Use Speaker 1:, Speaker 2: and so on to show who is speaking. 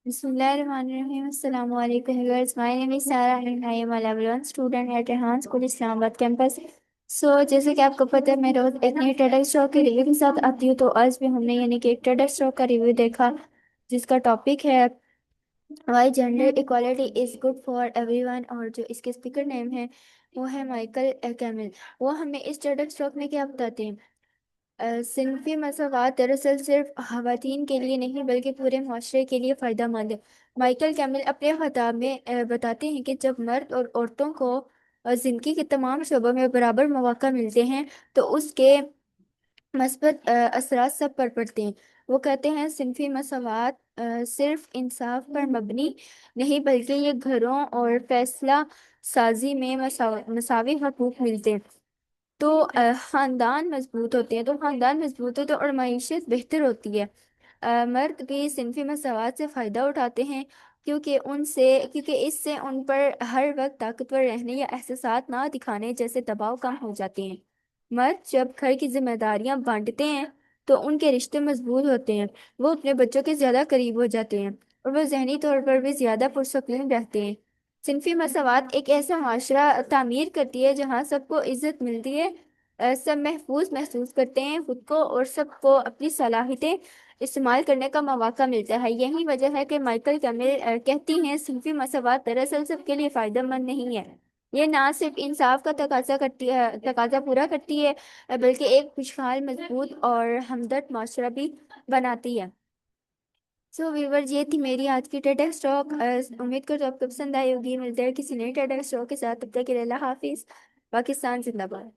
Speaker 1: بسم اللہ الرحمن الرحیم السلام علیکم viewers. My name is Sara and I am A level 1 student at Rehan school Islamabad campus. جیسے کہ آپ کو پتہ ہے میں روز ایک نئی ٹیڈ اسٹاک کے ریویو کے ساتھ آتی ہوں. تو آج بھی ہم نے یعنی کہ ایک ٹیڈ اسٹاک کا ریویو دیکھا جس کا ٹاپک ہے why gender equality is good for everyone, اور جو اس کے اسپیکر نیم ہے وہ ہے مائیکل کیمل. وہ ہمیں اس ٹیڈ اسٹاک میں کیا بتاتے ہیں؟ صنفی مساوات دراصل صرف خواتین کے لیے نہیں بلکہ پورے معاشرے کے لیے فائدہ مند ہے. مائیکل کیمل اپنے خطاب میں بتاتے ہیں کہ جب مرد اور عورتوں کو زندگی کے تمام شعبوں میں برابر مواقع ملتے ہیں تو اس کے مثبت اثرات سب پر پڑتے ہیں. وہ کہتے ہیں صنفی مساوات صرف انصاف پر مبنی نہیں بلکہ یہ گھروں اور فیصلہ سازی میں مساوی حقوق ملتے ہیں تو خاندان مضبوط ہوتے ہیں. تو خاندان مضبوط ہوتے ہیں اور معیشت بہتر ہوتی ہے. مرد بھی صنفی مساوات سے فائدہ اٹھاتے ہیں کیونکہ اس سے ان پر ہر وقت طاقتور رہنے یا احساسات نہ دکھانے جیسے دباؤ کم ہو جاتے ہیں. مرد جب گھر کی ذمہ داریاں بانٹتے ہیں تو ان کے رشتے مضبوط ہوتے ہیں. وہ اپنے بچوں کے زیادہ قریب ہو جاتے ہیں اور وہ ذہنی طور پر بھی زیادہ پرسکون رہتے ہیں. صنفی مساوات ایک ایسا معاشرہ تعمیر کرتی ہے جہاں سب کو عزت ملتی ہے، سب محفوظ محسوس کرتے ہیں خود کو، اور سب کو اپنی صلاحیتیں استعمال کرنے کا مواقع ملتا ہے. یہی وجہ ہے کہ مائیکل کیمل کہتی ہیں صنفی مساوات دراصل سب کے لیے فائدہ مند نہیں ہے. یہ نہ صرف انصاف کا تقاضا پورا کرتی ہے بلکہ ایک خوشحال، مضبوط اور ہمدرد معاشرہ بھی بناتی ہے. ویور یہ تھی میری آج کی ٹیڈ اسٹاک. امید کرتا ہوں آپ کو پسند آئی ہوگی. ملتے ہیں کسی نئی ٹیڈ اسٹاک کے ساتھ. تب تک کے لیے اللہ حافظ. پاکستان زندہ باد.